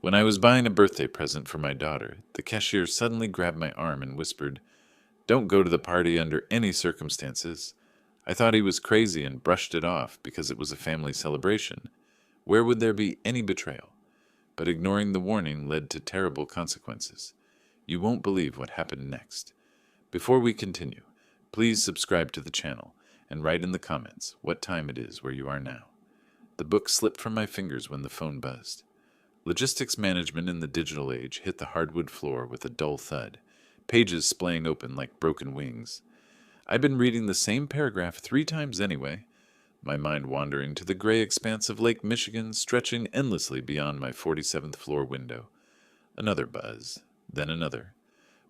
When I was buying a birthday present for my daughter, the cashier suddenly grabbed my arm and whispered, "Don't go to the party under any circumstances." I thought he was crazy and brushed it off because it was a family celebration. Where would there be any betrayal? But ignoring the warning led to terrible consequences. You won't believe what happened next. Before we continue, please subscribe to the channel and write in the comments what time it is where you are now. The book slipped from my fingers when the phone buzzed. Logistics management in the digital age hit the hardwood floor with a dull thud, pages splaying open like broken wings. I'd been reading the same paragraph 3 times anyway, my mind wandering to the gray expanse of Lake Michigan stretching endlessly beyond my 47th floor window. Another buzz, then another.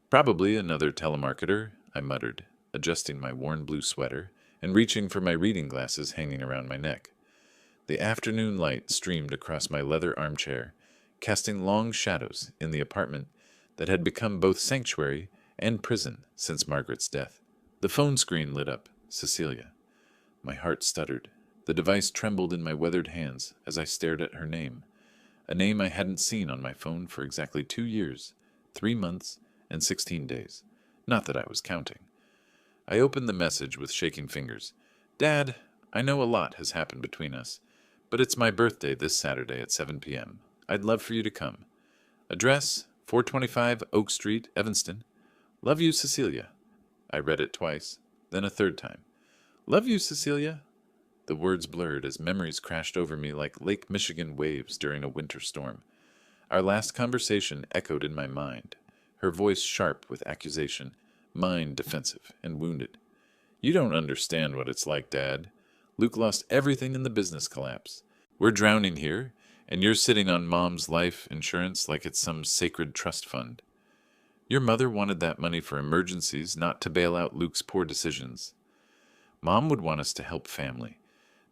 Probably another telemarketer, I muttered, adjusting my worn blue sweater and reaching for my reading glasses hanging around my neck. The afternoon light streamed across my leather armchair, casting long shadows in the apartment that had become both sanctuary and prison since Margaret's death. The phone screen lit up, Cecilia. My heart stuttered. The device trembled in my weathered hands as I stared at her name, a name I hadn't seen on my phone for exactly 2 years, 3 months, and 16 days. Not that I was counting. I opened the message with shaking fingers. "Dad, I know a lot has happened between us, but it's my birthday this Saturday at 7 p.m. I'd love for you to come. Address, 425 Oak Street, Evanston. Love you, Cecilia." I read it twice, then a third time. "Love you, Cecilia." The words blurred as memories crashed over me like Lake Michigan waves during a winter storm. Our last conversation echoed in my mind, her voice sharp with accusation, mine defensive and wounded. "You don't understand what it's like, Dad. Luke lost everything in the business collapse. We're drowning here, and you're sitting on Mom's life insurance like it's some sacred trust fund. Your mother wanted that money for emergencies, not to bail out Luke's poor decisions. Mom would want us to help family,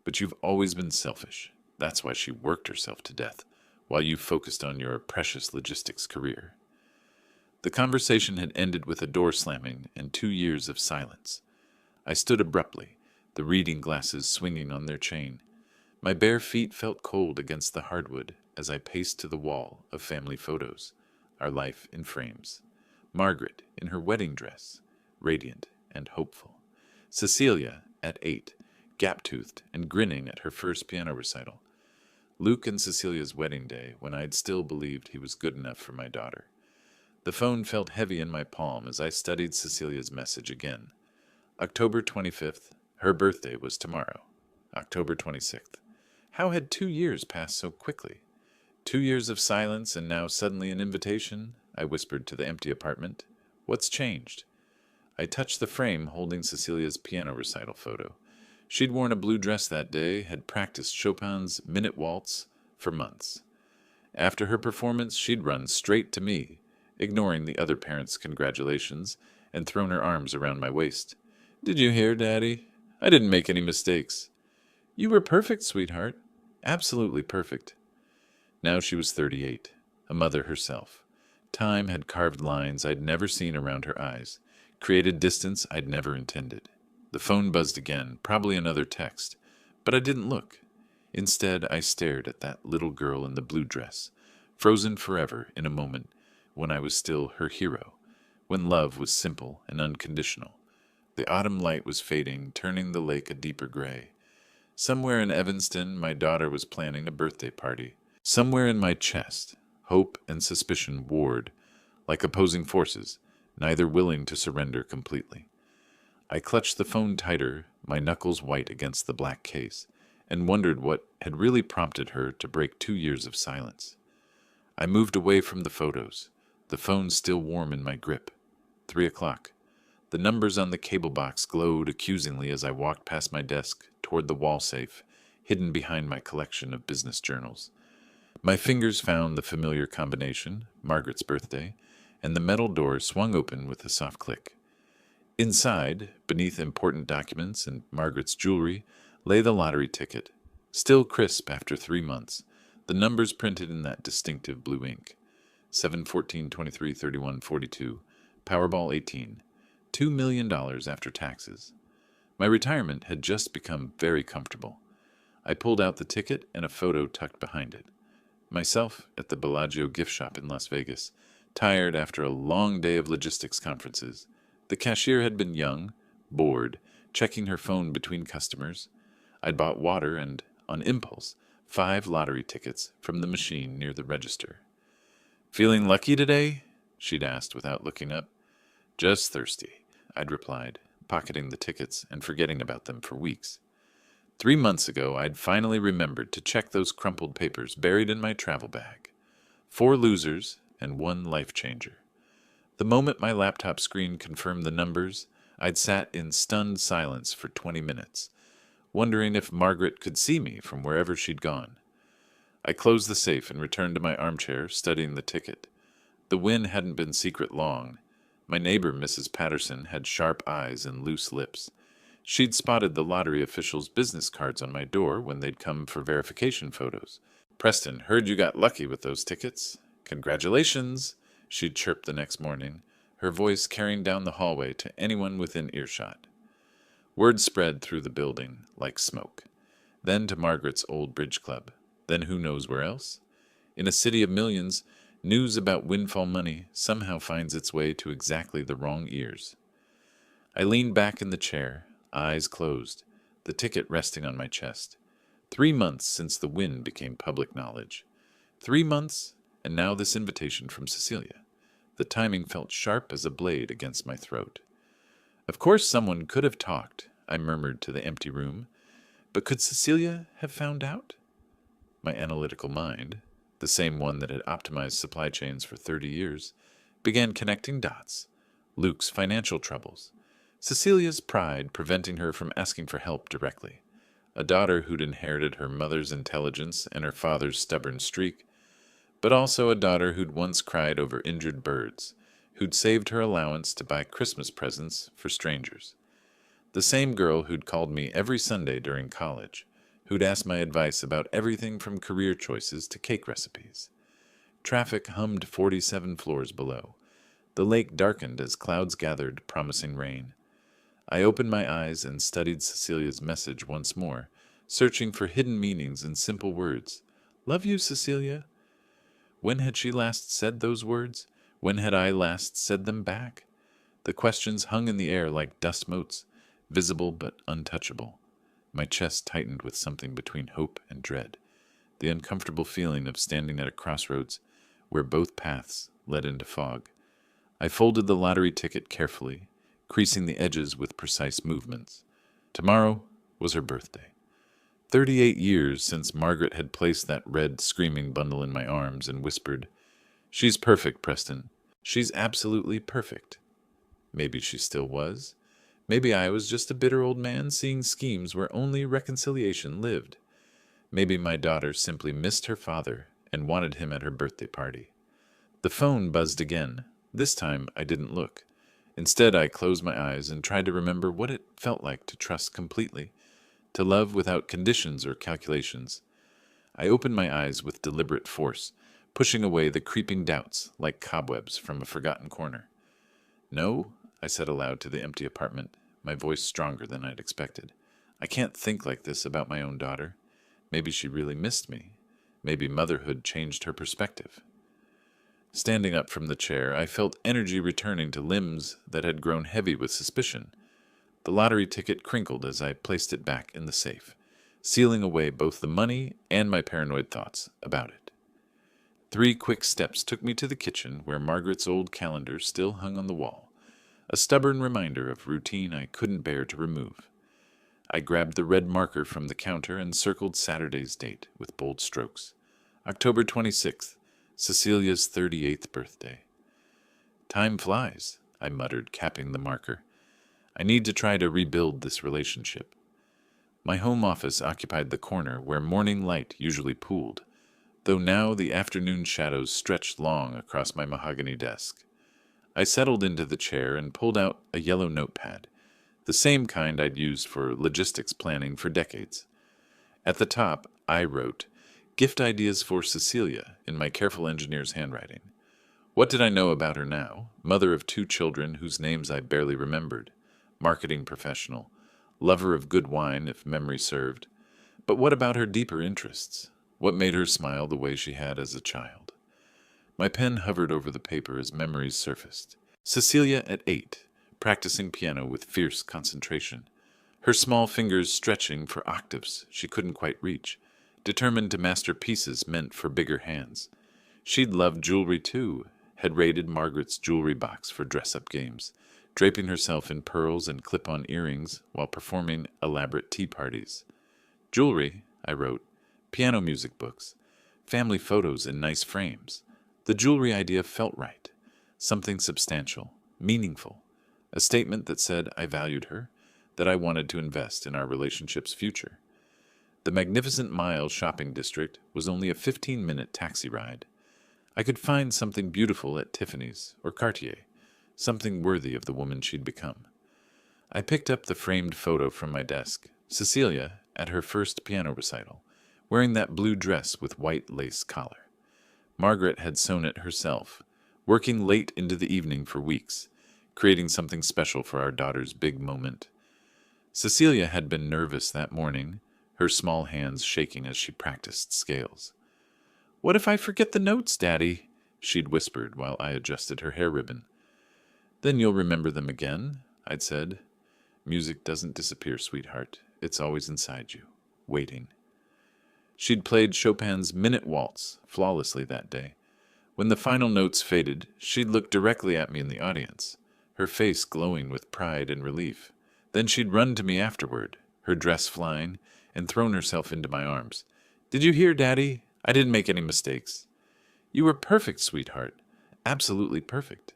but you've always been selfish. That's why she worked herself to death, while you focused on your precious logistics career." The conversation had ended with a door slamming and 2 years of silence. I stood abruptly, the reading glasses swinging on their chain. My bare feet felt cold against the hardwood as I paced to the wall of family photos, our life in frames. Margaret in her wedding dress, radiant and hopeful. Cecilia at 8, gap-toothed and grinning at her first piano recital. Luke and Cecilia's wedding day, when I'd still believed he was good enough for my daughter. The phone felt heavy in my palm as I studied Cecilia's message again. October 25th, her birthday was tomorrow. October 26th. How had 2 years passed so quickly? 2 years of silence and now suddenly an invitation, I whispered to the empty apartment. What's changed? I touched the frame holding Cecilia's piano recital photo. She'd worn a blue dress that day, had practiced Chopin's Minute Waltz for months. After her performance, she'd run straight to me, ignoring the other parents' congratulations, and thrown her arms around my waist. "Did you hear, Daddy? I didn't make any mistakes." "You were perfect, sweetheart. Absolutely perfect." Now she was 38, a mother herself. Time had carved lines I'd never seen around her eyes, created distance I'd never intended. The phone buzzed again, probably another text, but I didn't look. Instead, I stared at that little girl in the blue dress, frozen forever in a moment when I was still her hero, when love was simple and unconditional. The autumn light was fading, turning the lake a deeper gray. Somewhere in Evanston, my daughter was planning a birthday party. Somewhere in my chest, hope and suspicion warred, like opposing forces, neither willing to surrender completely. I clutched the phone tighter, my knuckles white against the black case, and wondered what had really prompted her to break 2 years of silence. I moved away from the photos, the phone still warm in my grip. 3 o'clock. The numbers on the cable box glowed accusingly as I walked past my desk toward the wall safe, hidden behind my collection of business journals. My fingers found the familiar combination, Margaret's birthday, and the metal door swung open with a soft click. Inside, beneath important documents and Margaret's jewelry, lay the lottery ticket, still crisp after 3 months, the numbers printed in that distinctive blue ink. 7/14/23/31/42, Powerball 18, $2 million after taxes. My retirement had just become very comfortable. I pulled out the ticket and a photo tucked behind it. Myself at the Bellagio gift shop in Las Vegas, tired after a long day of logistics conferences. The cashier had been young, bored, checking her phone between customers. I'd bought water and, on impulse, 5 lottery tickets from the machine near the register. "Feeling lucky today?" she'd asked without looking up. "Just thirsty," I'd replied, pocketing the tickets and forgetting about them for weeks. 3 months ago, I'd finally remembered to check those crumpled papers buried in my travel bag. 4 losers and 1 life changer. The moment my laptop screen confirmed the numbers, I'd sat in stunned silence for 20 minutes, wondering if Margaret could see me from wherever she'd gone. I closed the safe and returned to my armchair, studying the ticket. The win hadn't been secret long. My neighbor, Mrs. Patterson, had sharp eyes and loose lips. She'd spotted the lottery officials' business cards on my door when they'd come for verification photos. "Preston, heard you got lucky with those tickets. Congratulations," she'd chirp the next morning, her voice carrying down the hallway to anyone within earshot. Word spread through the building like smoke. Then to Margaret's old bridge club. Then who knows where else? In a city of millions, news about windfall money somehow finds its way to exactly the wrong ears. I leaned back in the chair, eyes closed, the ticket resting on my chest. 3 months since the win became public knowledge. 3 months, and now this invitation from Cecilia. The timing felt sharp as a blade against my throat. Of course someone could have talked, I murmured to the empty room. But could Cecilia have found out? My analytical mind, the same one that had optimized supply chains for 30 years, began connecting dots. Luke's financial troubles. Cecilia's pride preventing her from asking for help directly. A daughter who'd inherited her mother's intelligence and her father's stubborn streak, but also a daughter who'd once cried over injured birds, who'd saved her allowance to buy Christmas presents for strangers. The same girl who'd called me every Sunday during college, who'd asked my advice about everything from career choices to cake recipes. Traffic hummed 47 floors below. The lake darkened as clouds gathered, promising rain. I opened my eyes and studied Cecilia's message once more, searching for hidden meanings in simple words. "Love you, Cecilia." When had she last said those words? When had I last said them back? The questions hung in the air like dust motes, visible but untouchable. My chest tightened with something between hope and dread, the uncomfortable feeling of standing at a crossroads where both paths led into fog. I folded the lottery ticket carefully, creasing the edges with precise movements. Tomorrow was her birthday. 38 years since Margaret had placed that red, screaming bundle in my arms and whispered, "She's perfect, Preston. She's absolutely perfect." Maybe she still was. Maybe I was just a bitter old man seeing schemes where only reconciliation lived. Maybe my daughter simply missed her father and wanted him at her birthday party. The phone buzzed again. This time I didn't look. Instead, I closed my eyes and tried to remember what it felt like to trust completely, to love without conditions or calculations. I opened my eyes with deliberate force, pushing away the creeping doubts like cobwebs from a forgotten corner. "No," I said aloud to the empty apartment, my voice stronger than I'd expected. "I can't think like this about my own daughter. Maybe she really missed me. Maybe motherhood changed her perspective." Standing up from the chair, I felt energy returning to limbs that had grown heavy with suspicion. The lottery ticket crinkled as I placed it back in the safe, sealing away both the money and my paranoid thoughts about it. 3 quick steps took me to the kitchen where Margaret's old calendar still hung on the wall, a stubborn reminder of routine I couldn't bear to remove. I grabbed the red marker from the counter and circled Saturday's date with bold strokes. October 26th, Cecilia's 38th birthday. "Time flies," I muttered, capping the marker. "I need to try to rebuild this relationship." My home office occupied the corner where morning light usually pooled, though now the afternoon shadows stretched long across my mahogany desk. I settled into the chair and pulled out a yellow notepad, the same kind I'd used for logistics planning for decades. At the top, I wrote, "Gift ideas for Cecilia," in my careful engineer's handwriting. What did I know about her now? Mother of 2 children whose names I barely remembered. Marketing professional. Lover of good wine, if memory served. But what about her deeper interests? What made her smile the way she had as a child? My pen hovered over the paper as memories surfaced. Cecilia at 8, practicing piano with fierce concentration, her small fingers stretching for octaves she couldn't quite reach, determined to master pieces meant for bigger hands. She'd loved jewelry too, had raided Margaret's jewelry box for dress-up games, draping herself in pearls and clip-on earrings while performing elaborate tea parties. Jewelry, I wrote, piano music books, family photos in nice frames. The jewelry idea felt right. Something substantial, meaningful. A statement that said I valued her, that I wanted to invest in our relationship's future. The Magnificent Mile shopping district was only a 15-minute taxi ride. I could find something beautiful at Tiffany's or Cartier, something worthy of the woman she'd become. I picked up the framed photo from my desk, Cecilia at her first piano recital, wearing that blue dress with white lace collar. Margaret had sewn it herself, working late into the evening for weeks, creating something special for our daughter's big moment. Cecilia had been nervous that morning, her small hands shaking as she practiced scales. "What if I forget the notes, Daddy?" she'd whispered while I adjusted her hair ribbon. "Then you'll remember them again," I'd said. "Music doesn't disappear, sweetheart. It's always inside you, waiting." She'd played Chopin's Minute Waltz flawlessly that day. When the final notes faded, she'd look directly at me in the audience, her face glowing with pride and relief. Then she'd run to me afterward, her dress flying, and thrown herself into my arms. "Did you hear, Daddy? I didn't make any mistakes." "You were perfect, sweetheart. Absolutely perfect."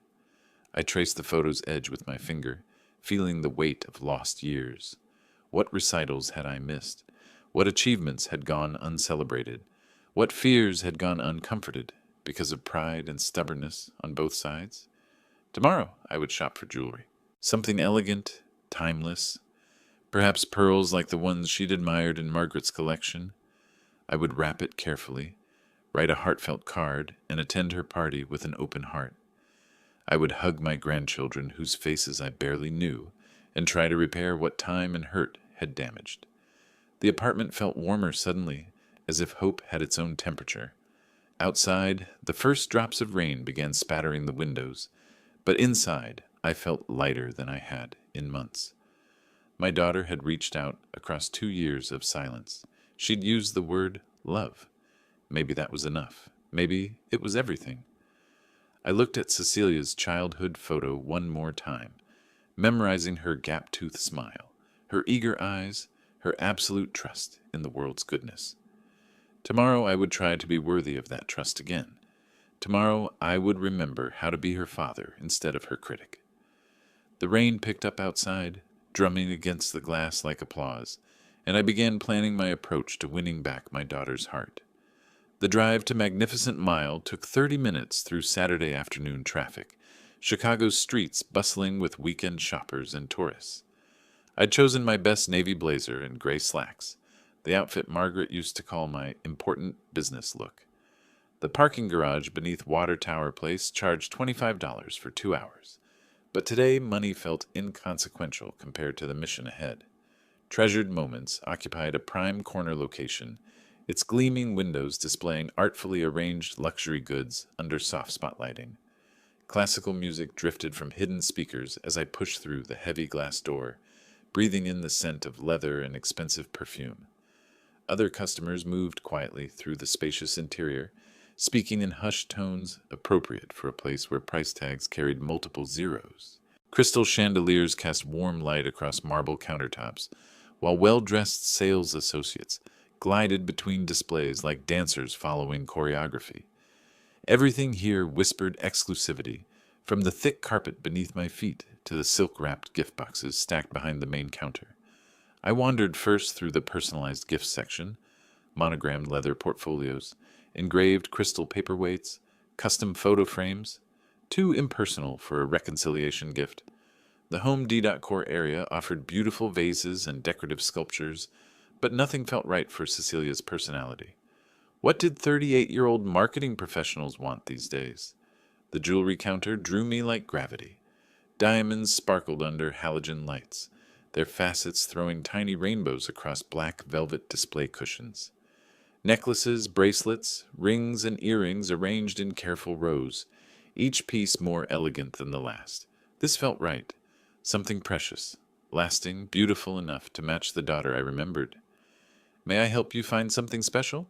I traced the photo's edge with my finger, feeling the weight of lost years. What recitals had I missed? What achievements had gone uncelebrated? What fears had gone uncomforted because of pride and stubbornness on both sides? Tomorrow I would shop for jewelry. Something elegant, timeless, perhaps pearls like the ones she'd admired in Margaret's collection. I would wrap it carefully, write a heartfelt card, and attend her party with an open heart. I would hug my grandchildren whose faces I barely knew and try to repair what time and hurt had damaged. The apartment felt warmer suddenly, as if hope had its own temperature. Outside, the first drops of rain began spattering the windows, but inside, I felt lighter than I had in months. My daughter had reached out across 2 years of silence. She'd used the word love. Maybe that was enough. Maybe it was everything. I looked at Cecilia's childhood photo one more time, memorizing her gap-toothed smile, her eager eyes, her absolute trust in the world's goodness. Tomorrow I would try to be worthy of that trust again. Tomorrow I would remember how to be her father instead of her critic. The rain picked up outside, drumming against the glass like applause, and I began planning my approach to winning back my daughter's heart. The drive to Magnificent Mile took 30 minutes through Saturday afternoon traffic, Chicago's streets bustling with weekend shoppers and tourists. I'd chosen my best navy blazer and gray slacks, the outfit Margaret used to call my important business look. The parking garage beneath Water Tower Place charged $25 for 2 hours, but today money felt inconsequential compared to the mission ahead. Treasured Moments occupied a prime corner location, its gleaming windows displaying artfully arranged luxury goods under soft spotlighting. Classical music drifted from hidden speakers as I pushed through the heavy glass door, breathing in the scent of leather and expensive perfume. Other customers moved quietly through the spacious interior, speaking in hushed tones appropriate for a place where price tags carried multiple zeros. Crystal chandeliers cast warm light across marble countertops, while well-dressed sales associates glided between displays like dancers following choreography. Everything here whispered exclusivity, from the thick carpet beneath my feet to the silk-wrapped gift boxes stacked behind the main counter. I wandered first through the personalized gifts section, monogrammed leather portfolios, engraved crystal paperweights, custom photo frames, too impersonal for a reconciliation gift. The home decor area offered beautiful vases and decorative sculptures, but nothing felt right for Cecilia's personality. What did 38-year-old marketing professionals want these days? The jewelry counter drew me like gravity. Diamonds sparkled under halogen lights, their facets throwing tiny rainbows across black velvet display cushions. Necklaces, bracelets, rings, and earrings arranged in careful rows, each piece more elegant than the last. This felt right. Something precious, lasting, beautiful enough to match the daughter I remembered. May I help you find something special?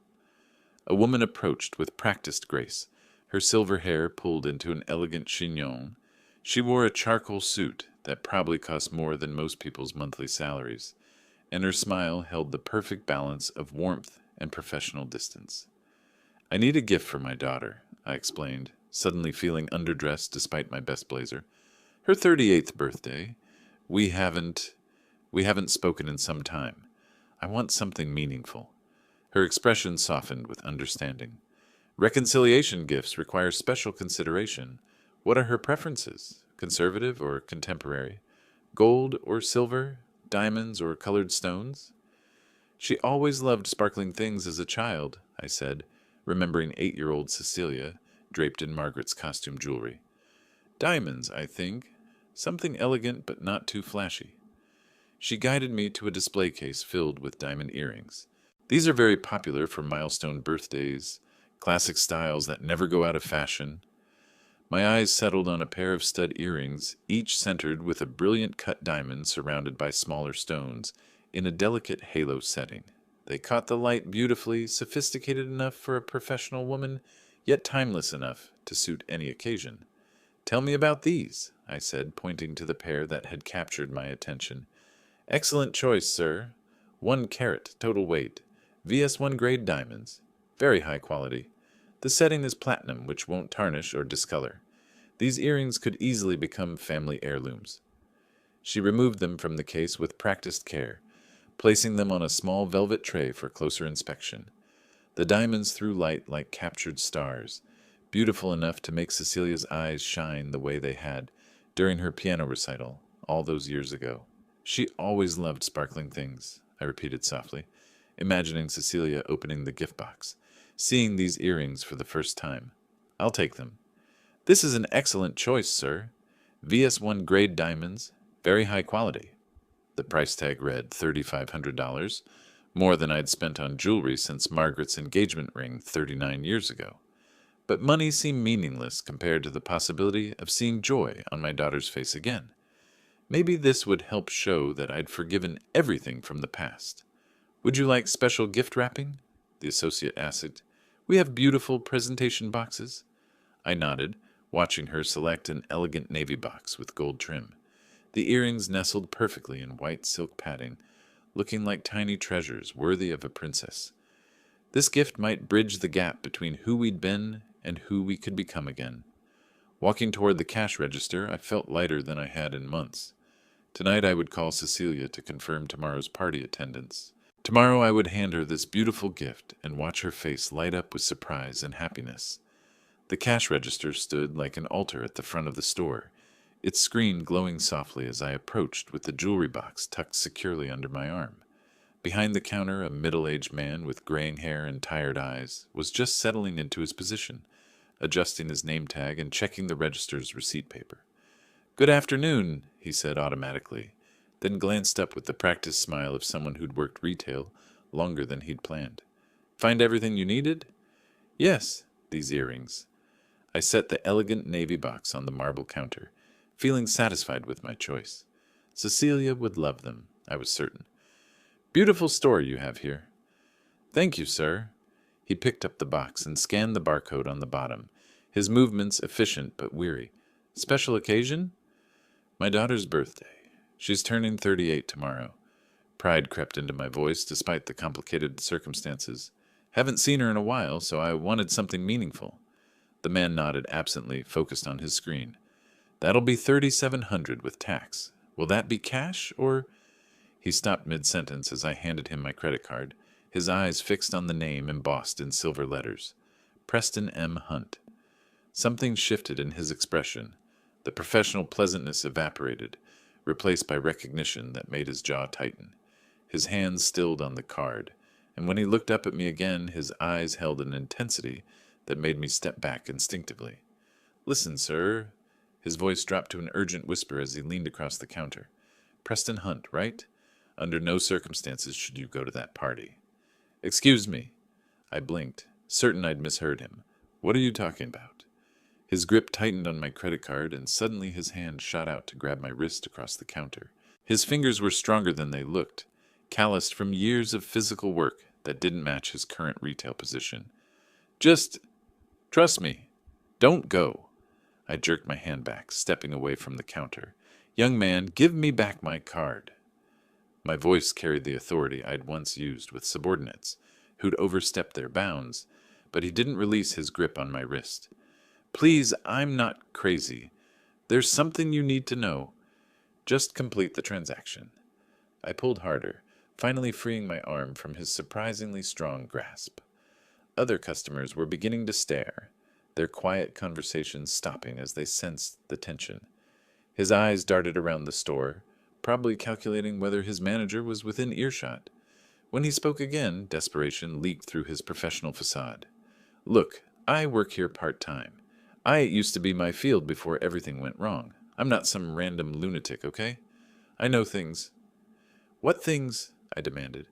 A woman approached with practiced grace, her silver hair pulled into an elegant chignon. She wore a charcoal suit that probably cost more than most people's monthly salaries, and her smile held the perfect balance of warmth and professional distance. I need a gift for my daughter, I explained, suddenly feeling underdressed despite my best blazer. Her 38th birthday. We haven't we haven't spoken in some time. I want something meaningful. Her expression softened with understanding. Reconciliation gifts require special consideration. What are her preferences? Conservative or contemporary? Gold or silver? Diamonds or colored stones? She always loved sparkling things as a child, I said, remembering 8-year-old Cecilia, draped in Margaret's costume jewelry. Diamonds, I think. Something elegant but not too flashy. She guided me to a display case filled with diamond earrings. These are very popular for milestone birthdays, classic styles that never go out of fashion. My eyes settled on a pair of stud earrings, each centered with a brilliant cut diamond surrounded by smaller stones in a delicate halo setting. They caught the light beautifully, sophisticated enough for a professional woman, yet timeless enough to suit any occasion. Tell me about these, I said, pointing to the pair that had captured my attention. Excellent choice, sir. 1 carat total weight. VS1 grade diamonds. Very high quality. The setting is platinum, which won't tarnish or discolor. These earrings could easily become family heirlooms. She removed them from the case with practiced care, placing them on a small velvet tray for closer inspection. The diamonds threw light like captured stars, beautiful enough to make Cecilia's eyes shine the way they had during her piano recital all those years ago. She always loved sparkling things, I repeated softly, imagining Cecilia opening the gift box, seeing these earrings for the first time. I'll take them. This is an excellent choice, sir. VS1 grade diamonds, very high quality. The price tag read $3,500, more than I'd spent on jewelry since Margaret's engagement ring 39 years ago. But money seemed meaningless compared to the possibility of seeing joy on my daughter's face again. Maybe this would help show that I'd forgiven everything from the past. Would you like special gift wrapping? The associate asked. We have beautiful presentation boxes. I nodded, watching her select an elegant navy box with gold trim. The earrings nestled perfectly in white silk padding, looking like tiny treasures worthy of a princess. This gift might bridge the gap between who we'd been and who we could become again. Walking toward the cash register, I felt lighter than I had in months. Tonight I would call Cecilia to confirm tomorrow's party attendance. Tomorrow I would hand her this beautiful gift and watch her face light up with surprise and happiness. The cash register stood like an altar at the front of the store, its screen glowing softly as I approached with the jewelry box tucked securely under my arm. Behind the counter, a middle-aged man with graying hair and tired eyes was just settling into his position, adjusting his name tag and checking the register's receipt paper. Good afternoon, he said automatically, then glanced up with the practiced smile of someone who'd worked retail longer than he'd planned. Find everything you needed? Yes, these earrings. I set the elegant navy box on the marble counter, feeling satisfied with my choice. Cecilia would love them, I was certain. Beautiful store you have here. Thank you, sir. He picked up the box and scanned the barcode on the bottom, his movements efficient but weary. Special occasion? My daughter's birthday. She's turning 38 tomorrow. Pride crept into my voice despite the complicated circumstances. Haven't seen her in a while, so I wanted something meaningful. The man nodded absently, focused on his screen. That'll be $3,700 with tax. Will that be cash, or... He stopped mid-sentence as I handed him my credit card, his eyes fixed on the name embossed in silver letters. Preston M. Hunt. Something shifted in his expression. The professional pleasantness evaporated, replaced by recognition that made his jaw tighten. His hands stilled on the card, and when he looked up at me again, his eyes held an intensity that made me step back instinctively. Listen, sir. His voice dropped to an urgent whisper as he leaned across the counter. Preston Hunt, right? Under no circumstances should you go to that party. Excuse me. I blinked, certain I'd misheard him. What are you talking about? His grip tightened on my credit card, and suddenly his hand shot out to grab my wrist across the counter. His fingers were stronger than they looked, calloused from years of physical work that didn't match his current retail position. Just trust me. Don't go. I jerked my hand back, stepping away from the counter. Young man, give me back my card. My voice carried the authority I'd once used with subordinates, who'd overstepped their bounds, but he didn't release his grip on my wrist. Please, I'm not crazy. There's something you need to know. Just complete the transaction. I pulled harder, finally freeing my arm from his surprisingly strong grasp. Other customers were beginning to stare, their quiet conversations stopping as they sensed the tension. His eyes darted around the store, probably calculating whether his manager was within earshot. When he spoke again, desperation leaked through his professional facade. Look, I work here part-time. It used to be my field before everything went wrong. I'm not some random lunatic, okay? I know things. What things? I demanded,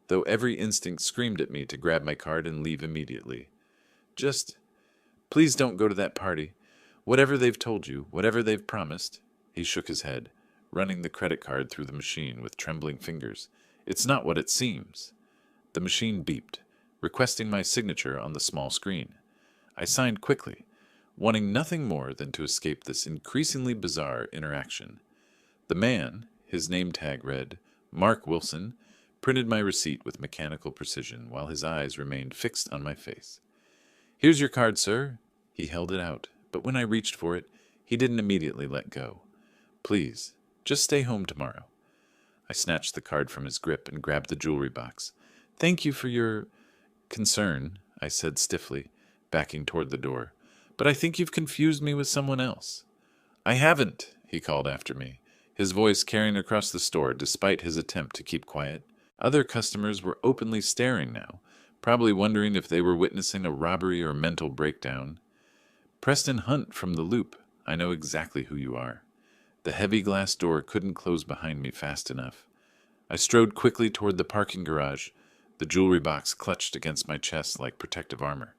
though every instinct screamed at me to grab my card and leave immediately. Just, please don't go to that party. Whatever they've told you, whatever they've promised. He shook his head, running the credit card through the machine with trembling fingers. It's not what it seems. The machine beeped, requesting my signature on the small screen. I signed quickly, wanting nothing more than to escape this increasingly bizarre interaction. The man, his name tag read, Mark Wilson, printed my receipt with mechanical precision while his eyes remained fixed on my face. Here's your card, sir. He held it out, but when I reached for it, he didn't immediately let go. Please, just stay home tomorrow. I snatched the card from his grip and grabbed the jewelry box. Thank you for your concern, I said stiffly, backing toward the door. But I think you've confused me with someone else. I haven't, he called after me, his voice carrying across the store despite his attempt to keep quiet. Other customers were openly staring now, probably wondering if they were witnessing a robbery or mental breakdown. Preston Hunt from the Loop. I know exactly who you are. The heavy glass door couldn't close behind me fast enough. I strode quickly toward the parking garage, the jewelry box clutched against my chest like protective armor.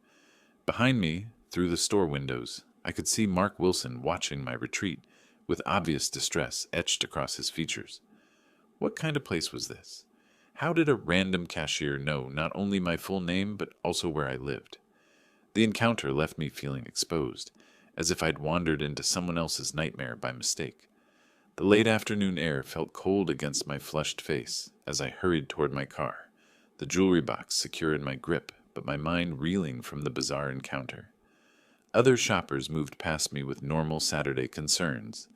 Behind me, through the store windows, I could see Mark Wilson watching my retreat, with obvious distress etched across his features. What kind of place was this? How did a random cashier know not only my full name, but also where I lived? The encounter left me feeling exposed, as if I'd wandered into someone else's nightmare by mistake. The late afternoon air felt cold against my flushed face as I hurried toward my car, the jewelry box secure in my grip, but my mind reeling from the bizarre encounter. Other shoppers moved past me with normal Saturday concerns,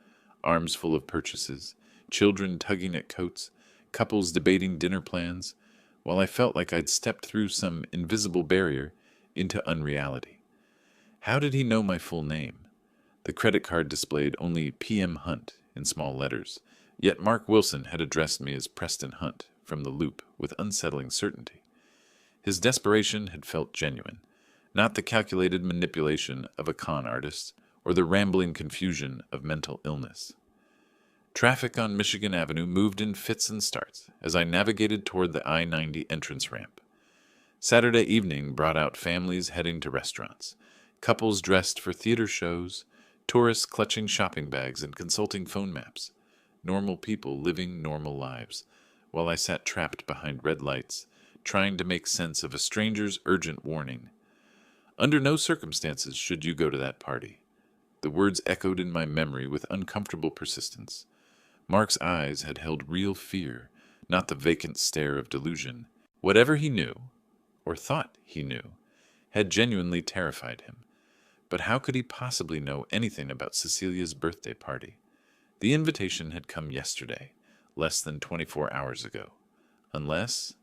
arms full of purchases, children tugging at coats, couples debating dinner plans, while I felt like I'd stepped through some invisible barrier into unreality. How did he know my full name? The credit card displayed only P.M. Hunt in small letters, yet Mark Wilson had addressed me as Preston Hunt from the Loop with unsettling certainty. His desperation had felt genuine, not the calculated manipulation of a con artist or the rambling confusion of mental illness. Traffic on Michigan Avenue moved in fits and starts as I navigated toward the I-90 entrance ramp. Saturday evening brought out families heading to restaurants, couples dressed for theater shows, tourists clutching shopping bags and consulting phone maps, normal people living normal lives, while I sat trapped behind red lights, trying to make sense of a stranger's urgent warning. Under no circumstances should you go to that party. The words echoed in my memory with uncomfortable persistence. Mark's eyes had held real fear, not the vacant stare of delusion. Whatever he knew, or thought he knew, had genuinely terrified him. But how could he possibly know anything about Cecilia's birthday party? The invitation had come yesterday, less than 24 hours ago. Unless...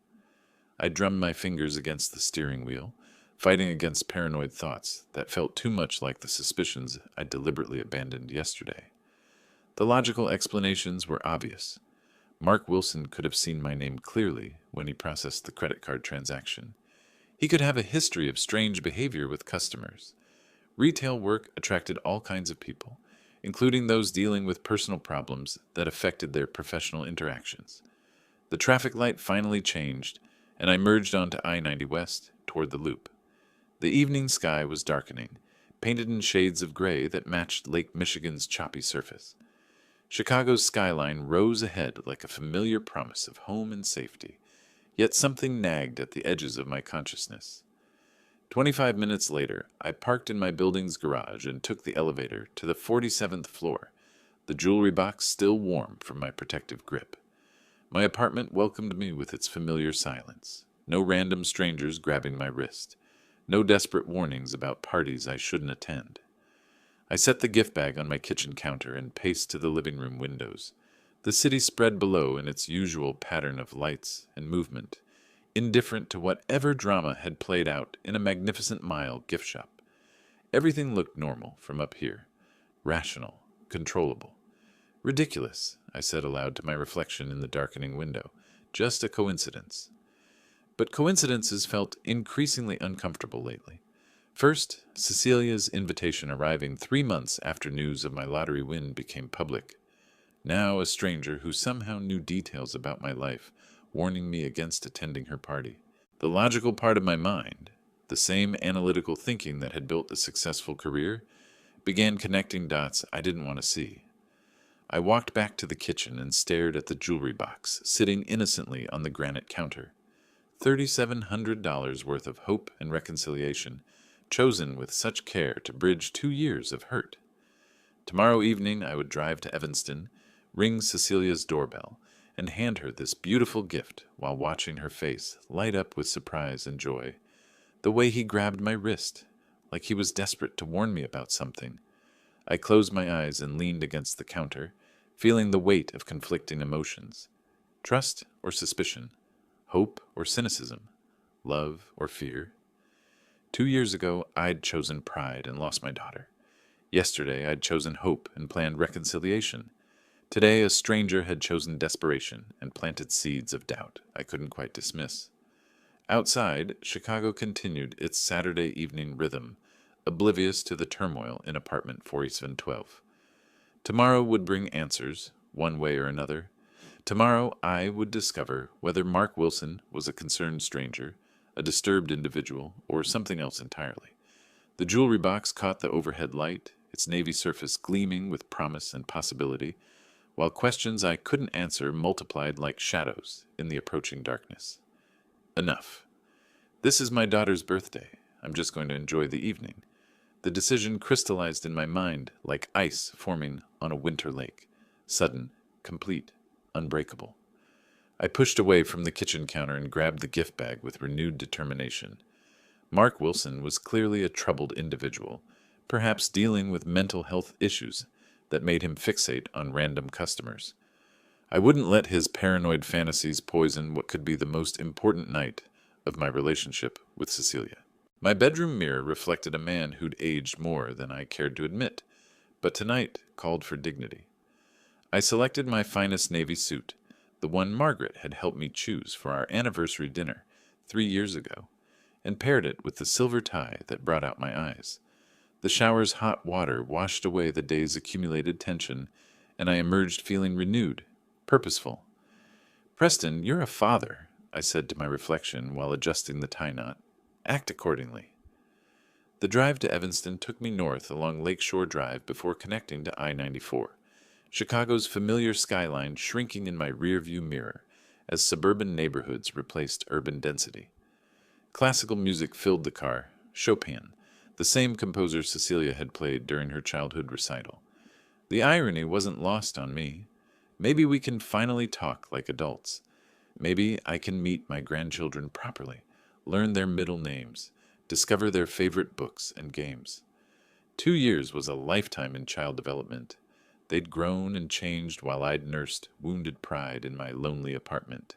I drummed my fingers against the steering wheel, fighting against paranoid thoughts that felt too much like the suspicions I deliberately abandoned yesterday. The logical explanations were obvious. Mark Wilson could have seen my name clearly when he processed the credit card transaction. He could have a history of strange behavior with customers. Retail work attracted all kinds of people, including those dealing with personal problems that affected their professional interactions. The traffic light finally changed, and I merged onto I-90 West, toward the loop. The evening sky was darkening, painted in shades of gray that matched Lake Michigan's choppy surface. Chicago's skyline rose ahead like a familiar promise of home and safety, yet something nagged at the edges of my consciousness. 25 minutes later, I parked in my building's garage and took the elevator to the 47th floor, the jewelry box still warm from my protective grip. My apartment welcomed me with its familiar silence. No random strangers grabbing my wrist. No desperate warnings about parties I shouldn't attend. I set the gift bag on my kitchen counter and paced to the living room windows. The city spread below in its usual pattern of lights and movement, indifferent to whatever drama had played out in a magnificent mile gift shop. Everything looked normal from up here, rational, controllable. Ridiculous, I said aloud to my reflection in the darkening window. Just a coincidence. But coincidences felt increasingly uncomfortable lately. First, Cecilia's invitation arriving 3 months after news of my lottery win became public. Now a stranger who somehow knew details about my life, warning me against attending her party. The logical part of my mind, the same analytical thinking that had built a successful career, began connecting dots I didn't want to see. I walked back to the kitchen and stared at the jewelry box, sitting innocently on the granite counter. $3,700 worth of hope and reconciliation, chosen with such care to bridge 2 years of hurt. Tomorrow evening I would drive to Evanston, ring Cecilia's doorbell, and hand her this beautiful gift while watching her face light up with surprise and joy. The way he grabbed my wrist, like he was desperate to warn me about something. I closed my eyes and leaned against the counter, feeling the weight of conflicting emotions. Trust or suspicion, hope or cynicism, love or fear. 2 years ago, I'd chosen pride and lost my daughter. Yesterday, I'd chosen hope and planned reconciliation. Today, a stranger had chosen desperation and planted seeds of doubt I couldn't quite dismiss. Outside, Chicago continued its Saturday evening rhythm, oblivious to the turmoil in apartment 4712. Tomorrow would bring answers, one way or another. Tomorrow I would discover whether Mark Wilson was a concerned stranger, a disturbed individual, or something else entirely. The jewelry box caught the overhead light, its navy surface gleaming with promise and possibility, while questions I couldn't answer multiplied like shadows in the approaching darkness. Enough. This is my daughter's birthday. I'm just going to enjoy the evening. The decision crystallized in my mind like ice forming on a winter lake, sudden, complete, unbreakable. I pushed away from the kitchen counter and grabbed the gift bag with renewed determination. Mark Wilson was clearly a troubled individual, perhaps dealing with mental health issues that made him fixate on random customers. I wouldn't let his paranoid fantasies poison what could be the most important night of my relationship with Cecilia. My bedroom mirror reflected a man who'd aged more than I cared to admit, but tonight called for dignity. I selected my finest navy suit, the one Margaret had helped me choose for our anniversary dinner 3 years ago, and paired it with the silver tie that brought out my eyes. The shower's hot water washed away the day's accumulated tension, and I emerged feeling renewed, purposeful. "Preston, you're a father," I said to my reflection while adjusting the tie knot. "Act accordingly." The drive to Evanston took me north along Lakeshore Drive before connecting to I-94, Chicago's familiar skyline shrinking in my rearview mirror as suburban neighborhoods replaced urban density. Classical music filled the car, Chopin, the same composer Cecilia had played during her childhood recital. The irony wasn't lost on me. Maybe we can finally talk like adults. Maybe I can meet my grandchildren properly, learn their middle names, discover their favorite books and games. 2 years was a lifetime in child development. They'd grown and changed while I'd nursed wounded pride in my lonely apartment.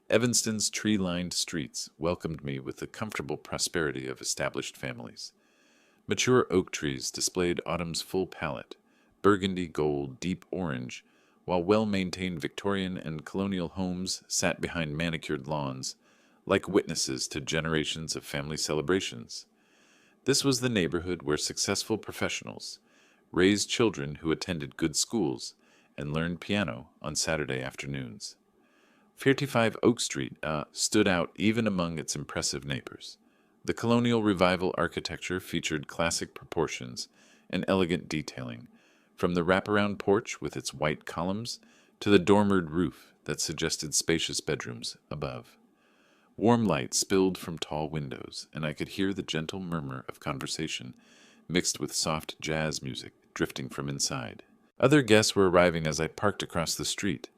Evanston's tree-lined streets welcomed me with the comfortable prosperity of established families. Mature oak trees displayed autumn's full palette, burgundy, gold, deep orange, while well-maintained Victorian and colonial homes sat behind manicured lawns, like witnesses to generations of family celebrations. This was the neighborhood where successful professionals raised children who attended good schools and learned piano on Saturday afternoons. 55 Oak Street stood out even among its impressive neighbors. The colonial revival architecture featured classic proportions and elegant detailing, from the wraparound porch with its white columns to the dormered roof that suggested spacious bedrooms above. Warm light spilled from tall windows, and I could hear the gentle murmur of conversation mixed with soft jazz music drifting from inside. Other guests were arriving as I parked across the street.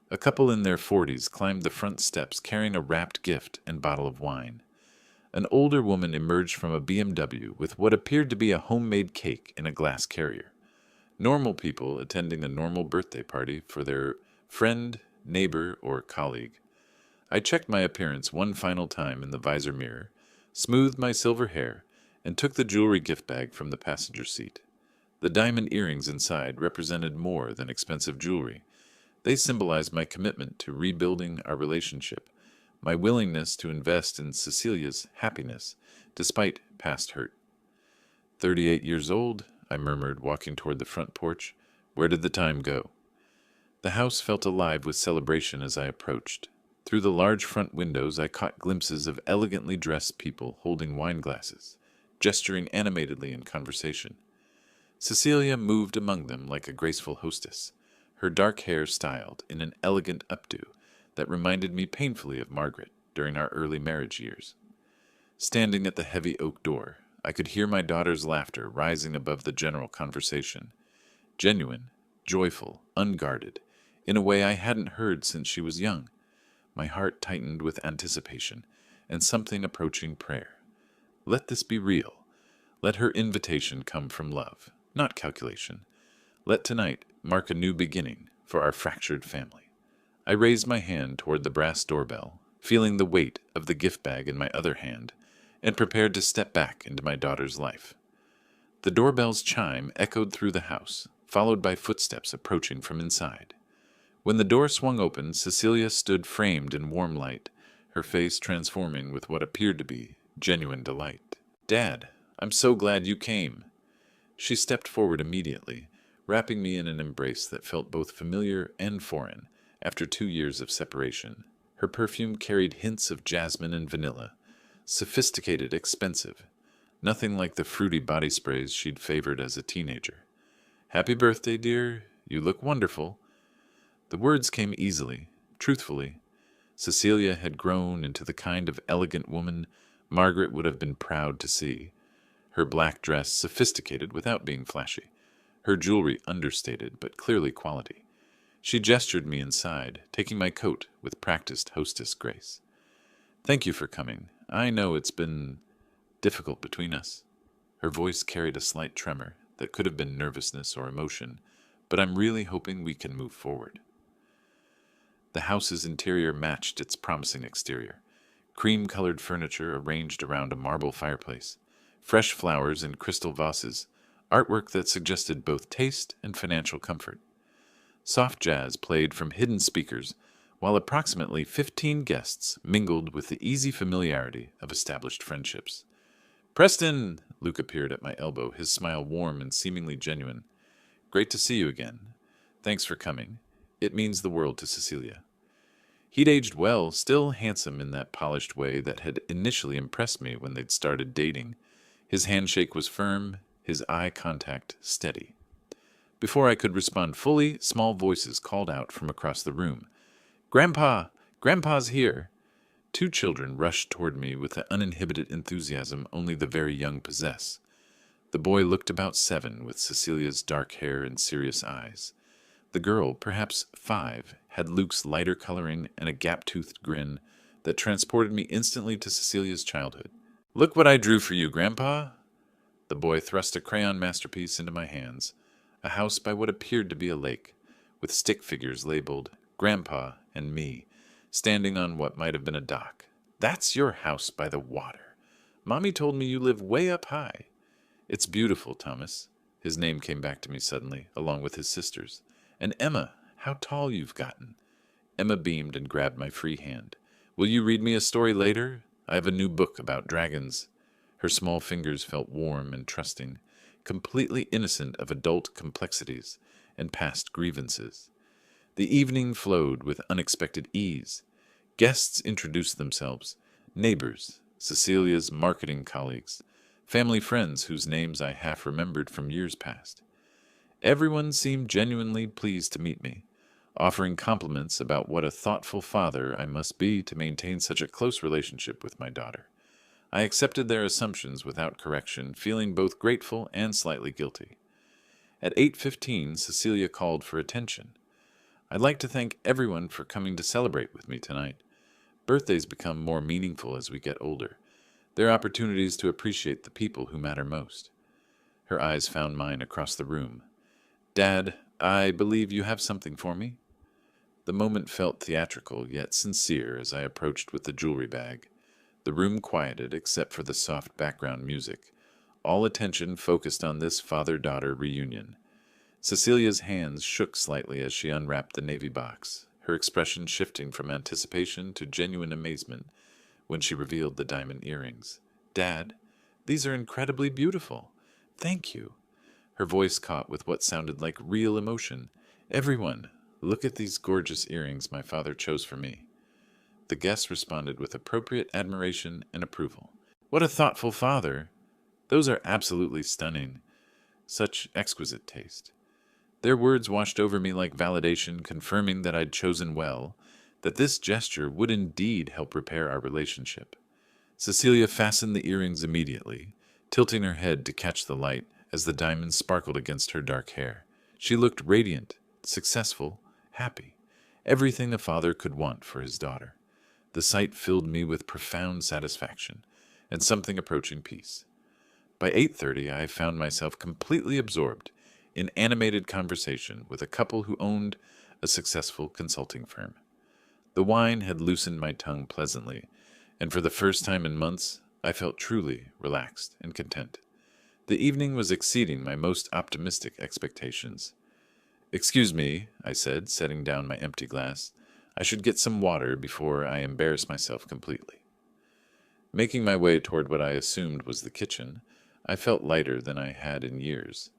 A couple in their 40s climbed the front steps carrying a wrapped gift and bottle of wine. An older woman emerged from a BMW with what appeared to be a homemade cake in a glass carrier. Normal people attending a normal birthday party for their friend, neighbor, or colleague. I checked my appearance one final time in the visor mirror, smoothed my silver hair, and took the jewelry gift bag from the passenger seat. The diamond earrings inside represented more than expensive jewelry. They symbolized my commitment to rebuilding our relationship, my willingness to invest in Cecilia's happiness despite past hurt. 38 years old, I murmured, walking toward the front porch. Where did the time go? The house felt alive with celebration as I approached. Through the large front windows, I caught glimpses of elegantly dressed people holding wine glasses, gesturing animatedly in conversation. Cecilia moved among them like a graceful hostess, her dark hair styled in an elegant updo that reminded me painfully of Margaret during our early marriage years. Standing at the heavy oak door, I could hear my daughter's laughter rising above the general conversation. Genuine, joyful, unguarded, in a way I hadn't heard since she was young. My heart tightened with anticipation and something approaching prayer. Let this be real. Let her invitation come from love, not calculation. Let tonight mark a new beginning for our fractured family. I raised my hand toward the brass doorbell, feeling the weight of the gift bag in my other hand, and prepared to step back into my daughter's life. The doorbell's chime echoed through the house, followed by footsteps approaching from inside. When the door swung open, Cecilia stood framed in warm light, her face transforming with what appeared to be genuine delight. "Dad, I'm so glad you came." She stepped forward immediately, wrapping me in an embrace that felt both familiar and foreign after 2 years of separation. Her perfume carried hints of jasmine and vanilla, sophisticated, expensive, nothing like the fruity body sprays she'd favored as a teenager. "Happy birthday, dear. You look wonderful." The words came easily, truthfully. Cecilia had grown into the kind of elegant woman Margaret would have been proud to see. Her black dress sophisticated without being flashy, her jewelry understated but clearly quality. She gestured me inside, taking my coat with practiced hostess grace. "Thank you for coming. I know it's been difficult between us." Her voice carried a slight tremor that could have been nervousness or emotion, but I'm really hoping we can move forward. The house's interior matched its promising exterior. Cream-colored furniture arranged around a marble fireplace, fresh flowers in crystal vases, artwork that suggested both taste and financial comfort. Soft jazz played from hidden speakers, while approximately 15 guests mingled with the easy familiarity of established friendships. "Preston!" Luke appeared at my elbow, his smile warm and seemingly genuine. "Great to see you again. Thanks for coming. It means the world to Cecilia." He'd aged well, still handsome in that polished way that had initially impressed me when they'd started dating. His handshake was firm, his eye contact steady. Before I could respond fully, small voices called out from across the room. "Grandpa! Grandpa's here!" 2 children rushed toward me with the uninhibited enthusiasm only the very young possess. The boy looked about 7, with Cecilia's dark hair and serious eyes. The girl, perhaps 5, had Luke's lighter coloring and a gap-toothed grin that transported me instantly to Cecilia's childhood. "Look what I drew for you, Grandpa!" The boy thrust a crayon masterpiece into my hands, a house by what appeared to be a lake, with stick figures labeled Grandpa and me, standing on what might have been a dock. "That's your house by the water. Mommy told me you live way up high." "It's beautiful, Thomas." His name came back to me suddenly, along with his sister's. "And Emma, how tall you've gotten." Emma beamed and grabbed my free hand. "Will you read me a story later? I have a new book about dragons." Her small fingers felt warm and trusting, completely innocent of adult complexities and past grievances. The evening flowed with unexpected ease. Guests introduced themselves, neighbors, Cecilia's marketing colleagues, family friends whose names I half remembered from years past. Everyone seemed genuinely pleased to meet me, offering compliments about what a thoughtful father I must be to maintain such a close relationship with my daughter. I accepted their assumptions without correction, feeling both grateful and slightly guilty. At 8:15, Cecilia called for attention. I'd like to thank everyone for coming to celebrate with me tonight. Birthdays become more meaningful as we get older. They're opportunities to appreciate the people who matter most. Her eyes found mine across the room. Dad, I believe you have something for me? The moment felt theatrical, yet sincere as I approached with the jewelry bag. The room quieted except for the soft background music. All attention focused on this father-daughter reunion. Cecilia's hands shook slightly as she unwrapped the navy box, her expression shifting from anticipation to genuine amazement when she revealed the diamond earrings. Dad, these are incredibly beautiful. Thank you. Her voice caught with what sounded like real emotion. Everyone, look at these gorgeous earrings my father chose for me. The guests responded with appropriate admiration and approval. What a thoughtful father! Those are absolutely stunning. Such exquisite taste. Their words washed over me like validation, confirming that I'd chosen well, that this gesture would indeed help repair our relationship. Cecilia fastened the earrings immediately, tilting her head to catch the light as the diamonds sparkled against her dark hair. She looked radiant, successful, happy, everything a father could want for his daughter. The sight filled me with profound satisfaction and something approaching peace. By 8:30, I found myself completely absorbed in animated conversation with a couple who owned a successful consulting firm. The wine had loosened my tongue pleasantly, and for the first time in months, I felt truly relaxed and content. The evening was exceeding my most optimistic expectations. Excuse me, I said, setting down my empty glass. I should get some water before I embarrass myself completely. Making my way toward what I assumed was the kitchen, I felt lighter than I had in years.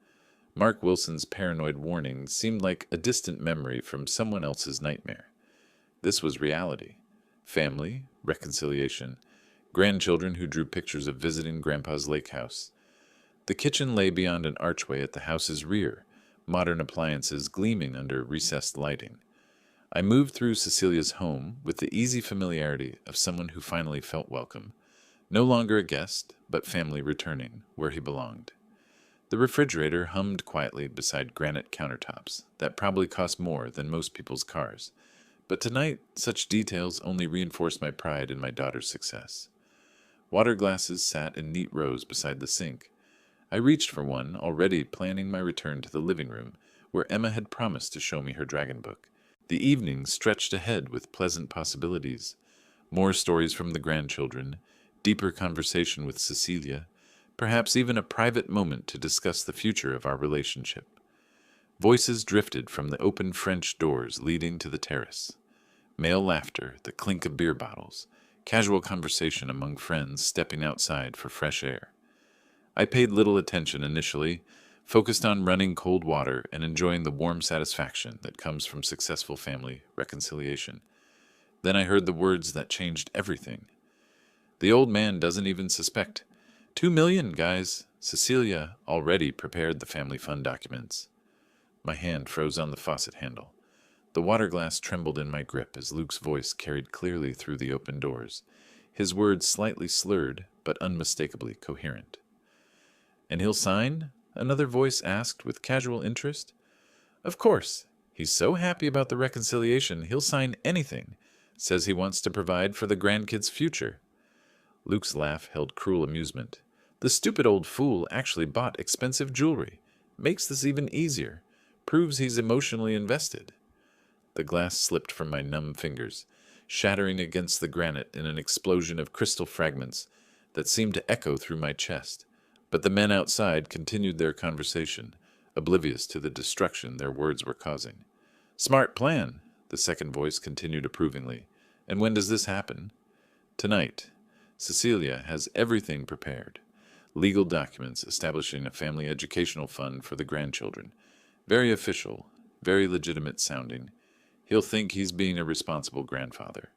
Mark Wilson's paranoid warning seemed like a distant memory from someone else's nightmare. This was reality. Family, reconciliation, grandchildren who drew pictures of visiting Grandpa's lake house. The kitchen lay beyond an archway at the house's rear, modern appliances gleaming under recessed lighting. I moved through Cecilia's home with the easy familiarity of someone who finally felt welcome. No longer a guest, but family returning, where he belonged. The refrigerator hummed quietly beside granite countertops that probably cost more than most people's cars. But tonight, such details only reinforced my pride in my daughter's success. Water glasses sat in neat rows beside the sink. I reached for one, already planning my return to the living room, where Emma had promised to show me her dragon book. The evening stretched ahead with pleasant possibilities. More stories from the grandchildren, deeper conversation with Cecilia, perhaps even a private moment to discuss the future of our relationship. Voices drifted from the open French doors leading to the terrace. Male laughter, the clink of beer bottles, casual conversation among friends stepping outside for fresh air. I paid little attention initially, focused on running cold water and enjoying the warm satisfaction that comes from successful family reconciliation. Then I heard the words that changed everything. The old man doesn't even suspect. 2 million, guys. Cecilia already prepared the family fund documents. My hand froze on the faucet handle. The water glass trembled in my grip as Luke's voice carried clearly through the open doors, his words slightly slurred but unmistakably coherent. And he'll sign? Another voice asked with casual interest. Of course. He's so happy about the reconciliation, he'll sign anything. Says he wants to provide for the grandkids' future. Luke's laugh held cruel amusement. The stupid old fool actually bought expensive jewelry. Makes this even easier. Proves he's emotionally invested. The glass slipped from my numb fingers, shattering against the granite in an explosion of crystal fragments that seemed to echo through my chest. But the men outside continued their conversation, oblivious to the destruction their words were causing. Smart plan, the second voice continued approvingly. And when does this happen? Tonight. Cecilia has everything prepared. Legal documents establishing a family educational fund for the grandchildren. Very official, very legitimate sounding. He'll think he's being a responsible grandfather.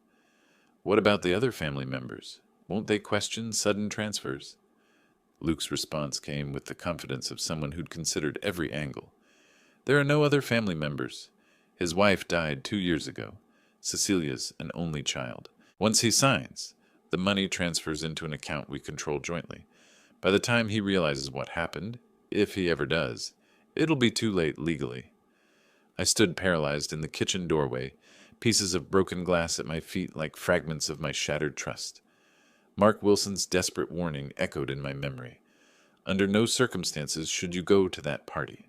What about the other family members? Won't they question sudden transfers? Luke's response came with the confidence of someone who'd considered every angle. There are no other family members. His wife died 2 years ago. Cecilia's an only child. Once he signs, the money transfers into an account we control jointly. By the time he realizes what happened, if he ever does, it'll be too late legally. I stood paralyzed in the kitchen doorway, pieces of broken glass at my feet like fragments of my shattered trust. Mark Wilson's desperate warning echoed in my memory. Under no circumstances should you go to that party.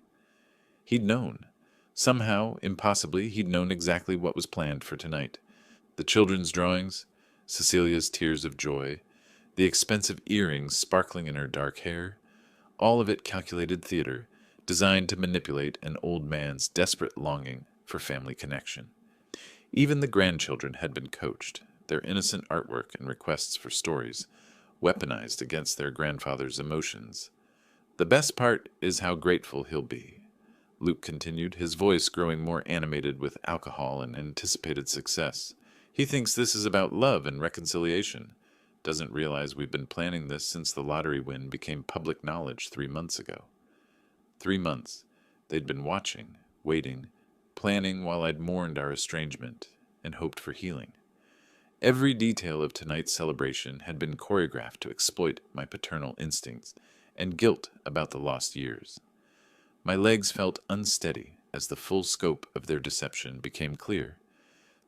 He'd known. Somehow, impossibly, he'd known exactly what was planned for tonight. The children's drawings, Cecilia's tears of joy, the expensive earrings sparkling in her dark hair, all of it calculated theater, designed to manipulate an old man's desperate longing for family connection. Even the grandchildren had been coached, their innocent artwork and requests for stories, weaponized against their grandfather's emotions. The best part is how grateful he'll be. Luke continued, his voice growing more animated with alcohol and anticipated success. He thinks this is about love and reconciliation. Doesn't realize we've been planning this since the lottery win became public knowledge 3 months ago. 3 months. They'd been watching, waiting, planning while I'd mourned our estrangement and hoped for healing. Every detail of tonight's celebration had been choreographed to exploit my paternal instincts and guilt about the lost years. My legs felt unsteady as the full scope of their deception became clear.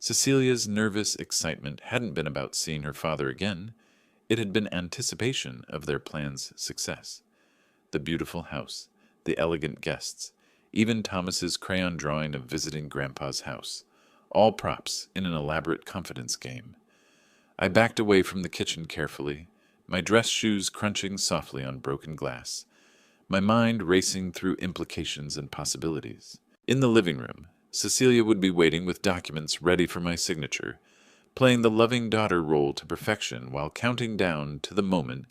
Cecilia's nervous excitement hadn't been about seeing her father again. It had been anticipation of their plan's success. The beautiful house, the elegant guests, even Thomas's crayon drawing of visiting Grandpa's house, all props in an elaborate confidence game. I backed away from the kitchen carefully, my dress shoes crunching softly on broken glass, my mind racing through implications and possibilities. In the living room, Cecilia would be waiting with documents ready for my signature, playing the loving daughter role to perfection while counting down to the moment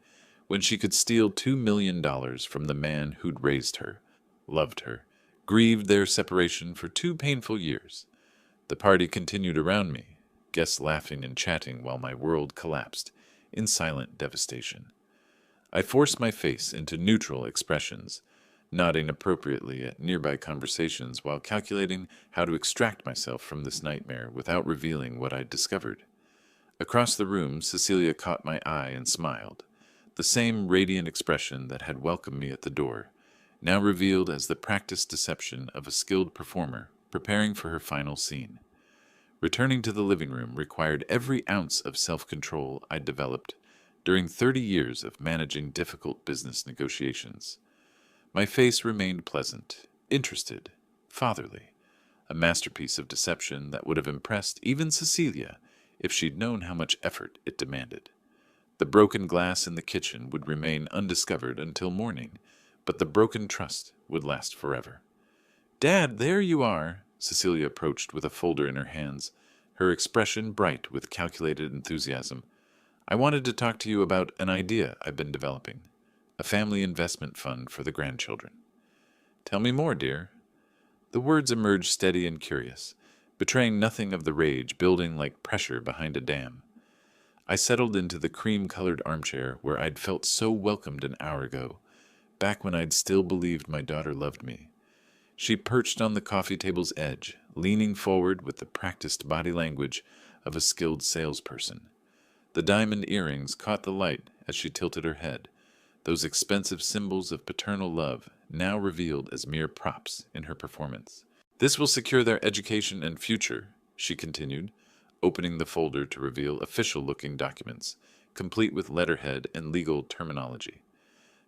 when she could steal $2 million from the man who'd raised her, loved her, grieved their separation for 2 painful years. The party continued around me, guests laughing and chatting while my world collapsed in silent devastation. I forced my face into neutral expressions, nodding appropriately at nearby conversations while calculating how to extract myself from this nightmare without revealing what I'd discovered. Across the room, Cecilia caught my eye and smiled, the same radiant expression that had welcomed me at the door, now revealed as the practiced deception of a skilled performer preparing for her final scene. Returning to the living room required every ounce of self-control I'd developed during 30 years of managing difficult business negotiations. My face remained pleasant, interested, fatherly, a masterpiece of deception that would have impressed even Cecilia if she'd known how much effort it demanded. The broken glass in the kitchen would remain undiscovered until morning, but the broken trust would last forever. "Dad, there you are!" Cecilia approached with a folder in her hands, her expression bright with calculated enthusiasm. "I wanted to talk to you about an idea I've been developing, a family investment fund for the grandchildren." "Tell me more, dear." The words emerged steady and curious, betraying nothing of the rage building like pressure behind a dam. I settled into the cream-colored armchair where I'd felt so welcomed an hour ago, back when I'd still believed my daughter loved me. She perched on the coffee table's edge, leaning forward with the practiced body language of a skilled salesperson. The diamond earrings caught the light as she tilted her head, those expensive symbols of paternal love now revealed as mere props in her performance. "This will secure their education and future," she continued, opening the folder to reveal official-looking documents, complete with letterhead and legal terminology.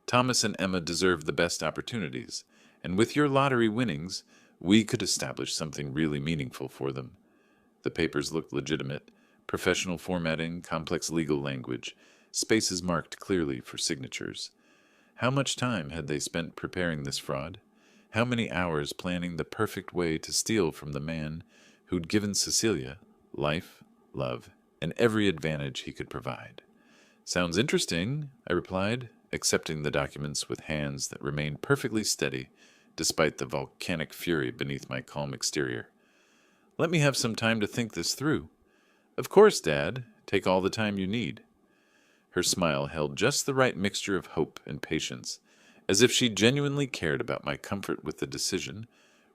"Thomas and Emma deserve the best opportunities, and with your lottery winnings, we could establish something really meaningful for them." The papers looked legitimate, professional formatting, complex legal language, spaces marked clearly for signatures. How much time had they spent preparing this fraud? How many hours planning the perfect way to steal from the man who'd given Cecilia life, love, and every advantage he could provide? "Sounds interesting," I replied, accepting the documents with hands that remained perfectly steady despite the volcanic fury beneath my calm exterior. "Let me have some time to think this through." "Of course, Dad. Take all the time you need." Her smile held just the right mixture of hope and patience, as if she genuinely cared about my comfort with the decision,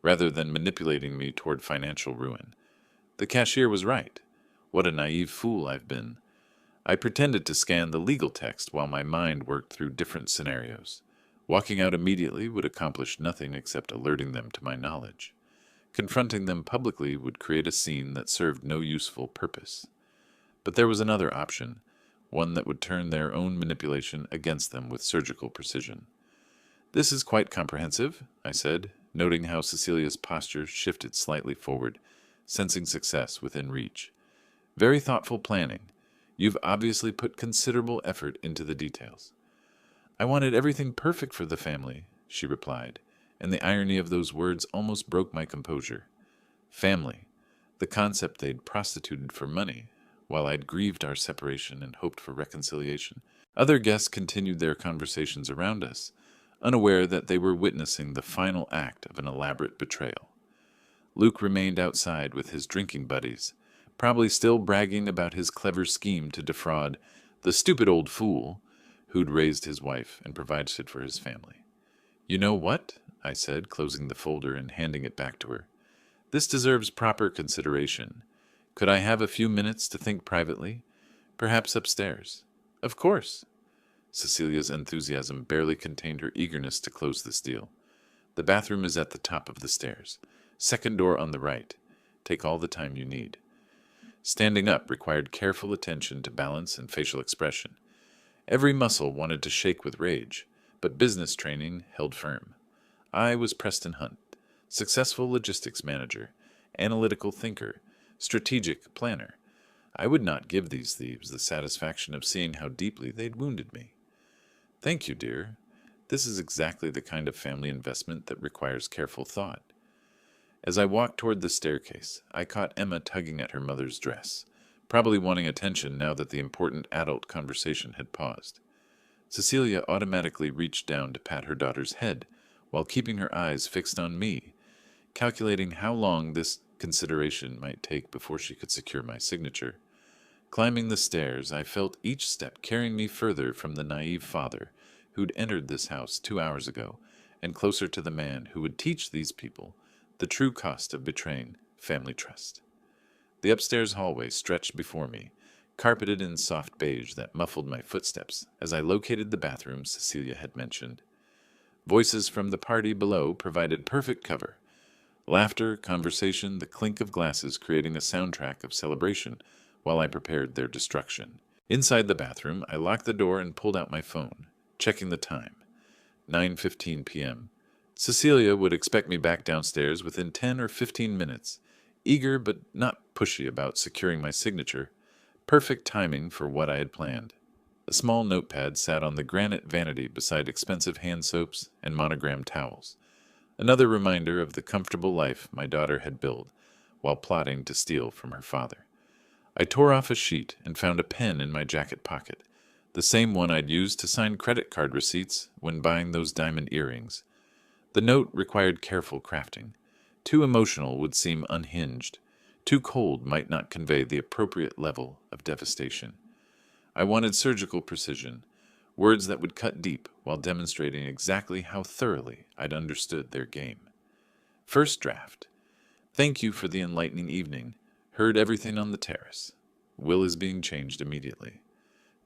rather than manipulating me toward financial ruin. The cashier was right. What a naive fool I've been. I pretended to scan the legal text while my mind worked through different scenarios. Walking out immediately would accomplish nothing except alerting them to my knowledge. Confronting them publicly would create a scene that served no useful purpose. But there was another option, one that would turn their own manipulation against them with surgical precision. "This is quite comprehensive," I said, noting how Cecilia's posture shifted slightly forward, sensing success within reach. "Very thoughtful planning. You've obviously put considerable effort into the details." "I wanted everything perfect for the family," she replied, and the irony of those words almost broke my composure. Family, the concept they'd prostituted for money, while I'd grieved our separation and hoped for reconciliation. Other guests continued their conversations around us, unaware that they were witnessing the final act of an elaborate betrayal. Luke remained outside with his drinking buddies, probably still bragging about his clever scheme to defraud the stupid old fool who'd raised his wife and provided for his family. "You know what?" I said, closing the folder and handing it back to her. "This deserves proper consideration. Could I have a few minutes to think privately? Perhaps upstairs." "Of course." Cecilia's enthusiasm barely contained her eagerness to close this deal. "The bathroom is at the top of the stairs. Second door on the right. Take all the time you need." Standing up required careful attention to balance and facial expression. Every muscle wanted to shake with rage, but business training held firm. I was Preston Hunt, successful logistics manager, analytical thinker, strategic planner. I would not give these thieves the satisfaction of seeing how deeply they'd wounded me. "Thank you, dear. This is exactly the kind of family investment that requires careful thought." As I walked toward the staircase, I caught Emma tugging at her mother's dress, probably wanting attention now that the important adult conversation had paused. Cecilia automatically reached down to pat her daughter's head, while keeping her eyes fixed on me, calculating how long this consideration might take before she could secure my signature. Climbing the stairs, I felt each step carrying me further from the naive father who'd entered this house 2 hours ago, and closer to the man who would teach these people the true cost of betraying family trust. The upstairs hallway stretched before me, carpeted in soft beige that muffled my footsteps as I located the bathroom Cecilia had mentioned. Voices from the party below provided perfect cover. Laughter, conversation, the clink of glasses creating a soundtrack of celebration while I prepared their destruction. Inside the bathroom, I locked the door and pulled out my phone, checking the time. 9:15 p.m. Cecilia would expect me back downstairs within 10 or 15 minutes, eager but not pushy about securing my signature. Perfect timing for what I had planned. A small notepad sat on the granite vanity beside expensive hand soaps and monogrammed towels. Another reminder of the comfortable life my daughter had built while plotting to steal from her father. I tore off a sheet and found a pen in my jacket pocket, the same one I'd used to sign credit card receipts when buying those diamond earrings. The note required careful crafting. Too emotional would seem unhinged. Too cold might not convey the appropriate level of devastation. I wanted surgical precision, words that would cut deep while demonstrating exactly how thoroughly I'd understood their game. First draft. "Thank you for the enlightening evening. Heard everything on the terrace. Will is being changed immediately."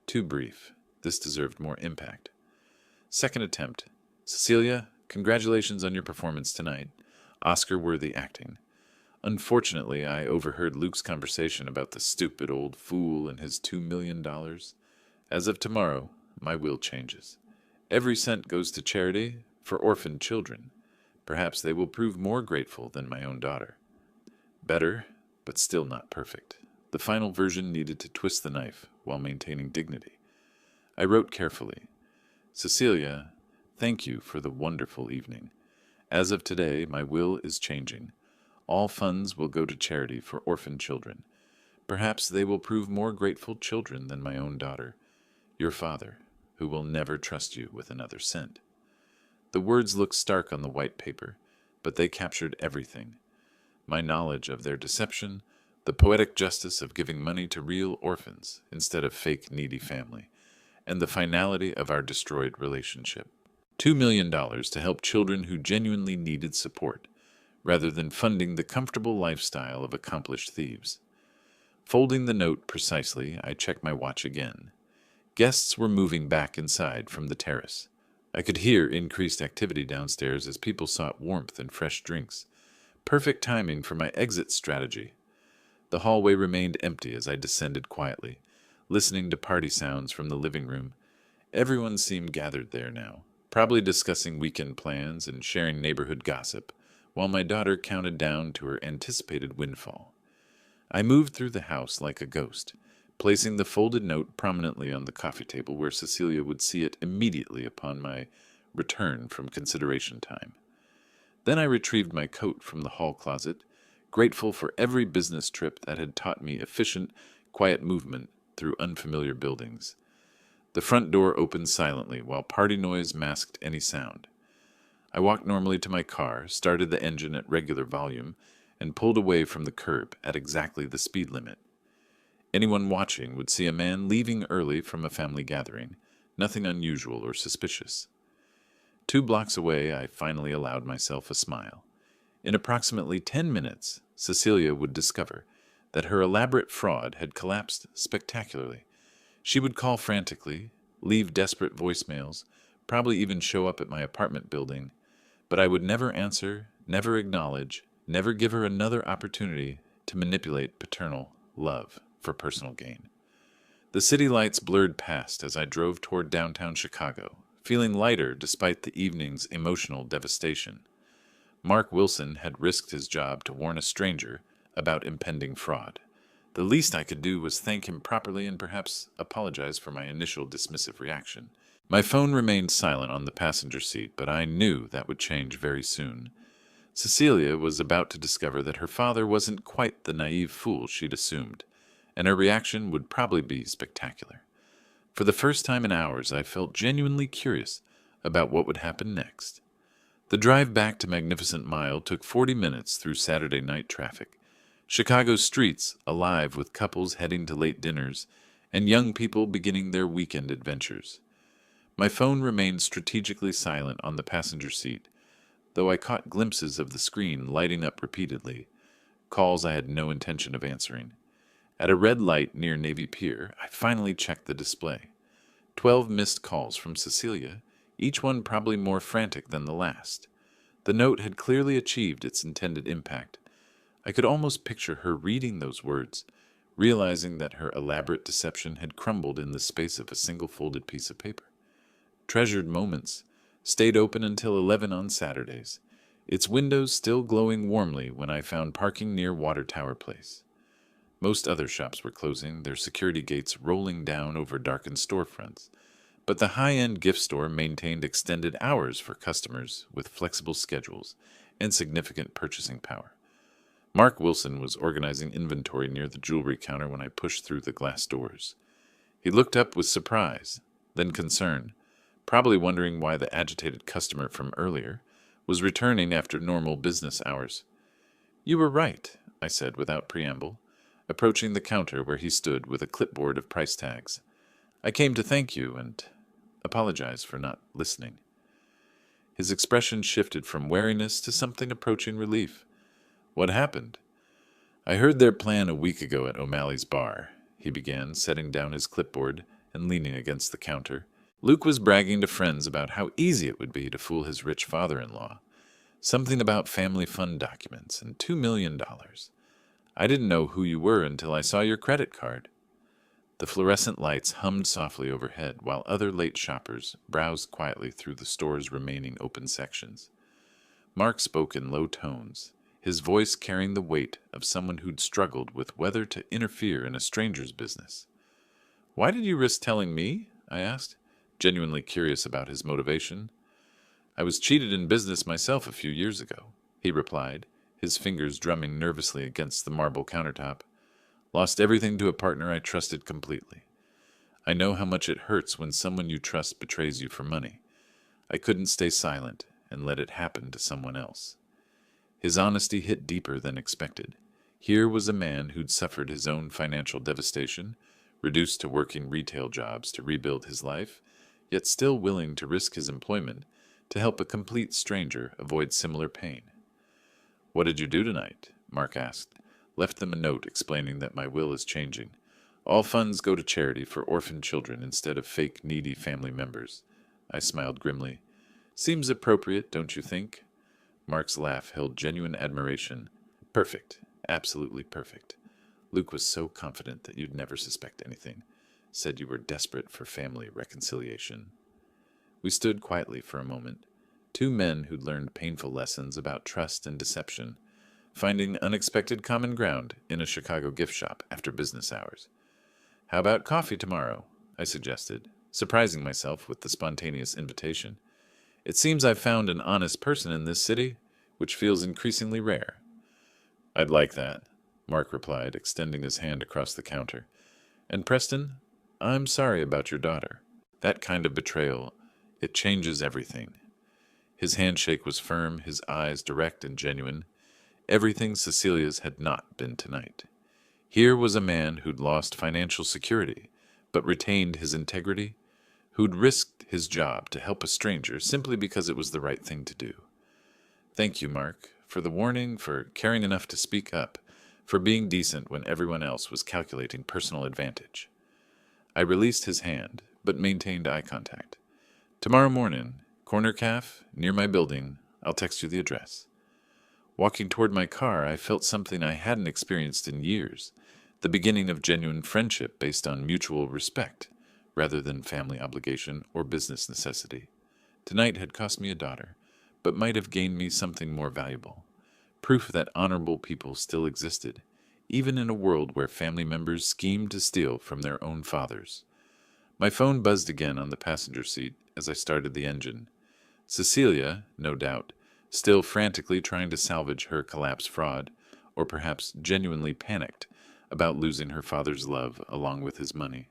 Too brief. This deserved more impact. Second attempt. "Cecilia, congratulations on your performance tonight. Oscar-worthy acting. Unfortunately, I overheard Luke's conversation about the stupid old fool and his $2 million. As of tomorrow, my will changes. Every cent goes to charity for orphaned children. Perhaps they will prove more grateful than my own daughter." Better, but still not perfect. The final version needed to twist the knife while maintaining dignity. I wrote carefully, "Cecilia, thank you for the wonderful evening. As of today, my will is changing. All funds will go to charity for orphan children. Perhaps they will prove more grateful children than my own daughter, your father, who will never trust you with another cent." The words looked stark on the white paper, but they captured everything. My knowledge of their deception, the poetic justice of giving money to real orphans instead of fake needy family, and the finality of our destroyed relationship. $2 million to help children who genuinely needed support, rather than funding the comfortable lifestyle of accomplished thieves. Folding the note precisely, I checked my watch again. Guests were moving back inside from the terrace. I could hear increased activity downstairs as people sought warmth and fresh drinks. Perfect timing for my exit strategy. The hallway remained empty as I descended quietly, listening to party sounds from the living room. Everyone seemed gathered there now, probably discussing weekend plans and sharing neighborhood gossip, while my daughter counted down to her anticipated windfall. I moved through the house like a ghost, placing the folded note prominently on the coffee table where Cecilia would see it immediately upon my return from consideration time. Then I retrieved my coat from the hall closet, grateful for every business trip that had taught me efficient, quiet movement through unfamiliar buildings. The front door opened silently while party noise masked any sound. I walked normally to my car, started the engine at regular volume, and pulled away from the curb at exactly the speed limit. Anyone watching would see a man leaving early from a family gathering, nothing unusual or suspicious. 2 blocks away, I finally allowed myself a smile. In approximately 10 minutes, Cecilia would discover that her elaborate fraud had collapsed spectacularly. She would call frantically, leave desperate voicemails, probably even show up at my apartment building, but I would never answer, never acknowledge, never give her another opportunity to manipulate paternal love for personal gain. The city lights blurred past as I drove toward downtown Chicago, feeling lighter despite the evening's emotional devastation. Mark Wilson had risked his job to warn a stranger about impending fraud. The least I could do was thank him properly and perhaps apologize for my initial dismissive reaction. My phone remained silent on the passenger seat, but I knew that would change very soon. Cecilia was about to discover that her father wasn't quite the naive fool she'd assumed, and her reaction would probably be spectacular. For the first time in hours, I felt genuinely curious about what would happen next. The drive back to Magnificent Mile took 40 minutes through Saturday night traffic. Chicago's streets alive with couples heading to late dinners and young people beginning their weekend adventures. My phone remained strategically silent on the passenger seat, though I caught glimpses of the screen lighting up repeatedly, calls I had no intention of answering. At a red light near Navy Pier, I finally checked the display. 12 missed calls from Cecilia, each one probably more frantic than the last. The note had clearly achieved its intended impact. I could almost picture her reading those words, realizing that her elaborate deception had crumbled in the space of a single folded piece of paper. Treasured moments stayed open until 11 on Saturdays, its windows still glowing warmly when I found parking near Water Tower Place. Most other shops were closing, their security gates rolling down over darkened storefronts, but the high-end gift store maintained extended hours for customers with flexible schedules and significant purchasing power. Mark Wilson was organizing inventory near the jewelry counter when I pushed through the glass doors. He looked up with surprise, then concern, probably wondering why the agitated customer from earlier was returning after normal business hours. "You were right," I said without preamble, approaching the counter where he stood with a clipboard of price tags. "I came to thank you and apologize for not listening." His expression shifted from wariness to something approaching relief. "What happened?" "I heard their plan a week ago at O'Malley's bar," he began, setting down his clipboard and leaning against the counter. "Luke was bragging to friends about how easy it would be to fool his rich father-in-law. Something about family fund documents and $2 million. I didn't know who you were until I saw your credit card." The fluorescent lights hummed softly overhead while other late shoppers browsed quietly through the store's remaining open sections. Mark spoke in low tones, his voice carrying the weight of someone who'd struggled with whether to interfere in a stranger's business. "Why did you risk telling me?" I asked, genuinely curious about his motivation. "I was cheated in business myself a few years ago," he replied, his fingers drumming nervously against the marble countertop. "Lost everything to a partner I trusted completely. I know how much it hurts when someone you trust betrays you for money. I couldn't stay silent and let it happen to someone else." His honesty hit deeper than expected. Here was a man who'd suffered his own financial devastation, reduced to working retail jobs to rebuild his life, yet still willing to risk his employment to help a complete stranger avoid similar pain. "What did you do tonight?" Mark asked. "Left them a note explaining that my will is changing. All funds go to charity for orphan children instead of fake needy family members." I smiled grimly. "Seems appropriate, don't you think?" Mark's laugh held genuine admiration. "Perfect. Absolutely perfect. Luke was so confident that you'd never suspect anything. Said you were desperate for family reconciliation." We stood quietly for a moment, two men who'd learned painful lessons about trust and deception, finding unexpected common ground in a Chicago gift shop after business hours. "How about coffee tomorrow?" I suggested, surprising myself with the spontaneous invitation. "It seems I've found an honest person in this city, which feels increasingly rare." "I'd like that," Mark replied, extending his hand across the counter. "And Preston, I'm sorry about your daughter. That kind of betrayal, it changes everything." His handshake was firm, his eyes direct and genuine. Everything Cecilia's had not been tonight. Here was a man who'd lost financial security, but retained his integrity, who'd risked his job to help a stranger simply because it was the right thing to do. "Thank you, Mark, for the warning, for caring enough to speak up, for being decent when everyone else was calculating personal advantage." I released his hand, but maintained eye contact. "Tomorrow morning, Corner Caf, near my building. I'll text you the address." Walking toward my car, I felt something I hadn't experienced in years, the beginning of genuine friendship based on mutual respect, rather than family obligation or business necessity. Tonight had cost me a daughter, but might have gained me something more valuable. Proof that honorable people still existed, even in a world where family members schemed to steal from their own fathers. My phone buzzed again on the passenger seat as I started the engine. Cecilia, no doubt, still frantically trying to salvage her collapsed fraud, or perhaps genuinely panicked about losing her father's love along with his money.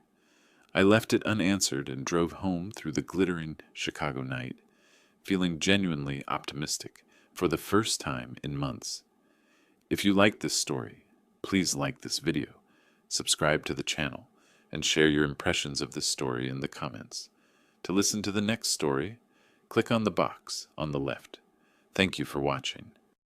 I left it unanswered and drove home through the glittering Chicago night, feeling genuinely optimistic for the first time in months. If you like this story, please like this video, subscribe to the channel, and share your impressions of this story in the comments. To listen to the next story, click on the box on the left. Thank you for watching.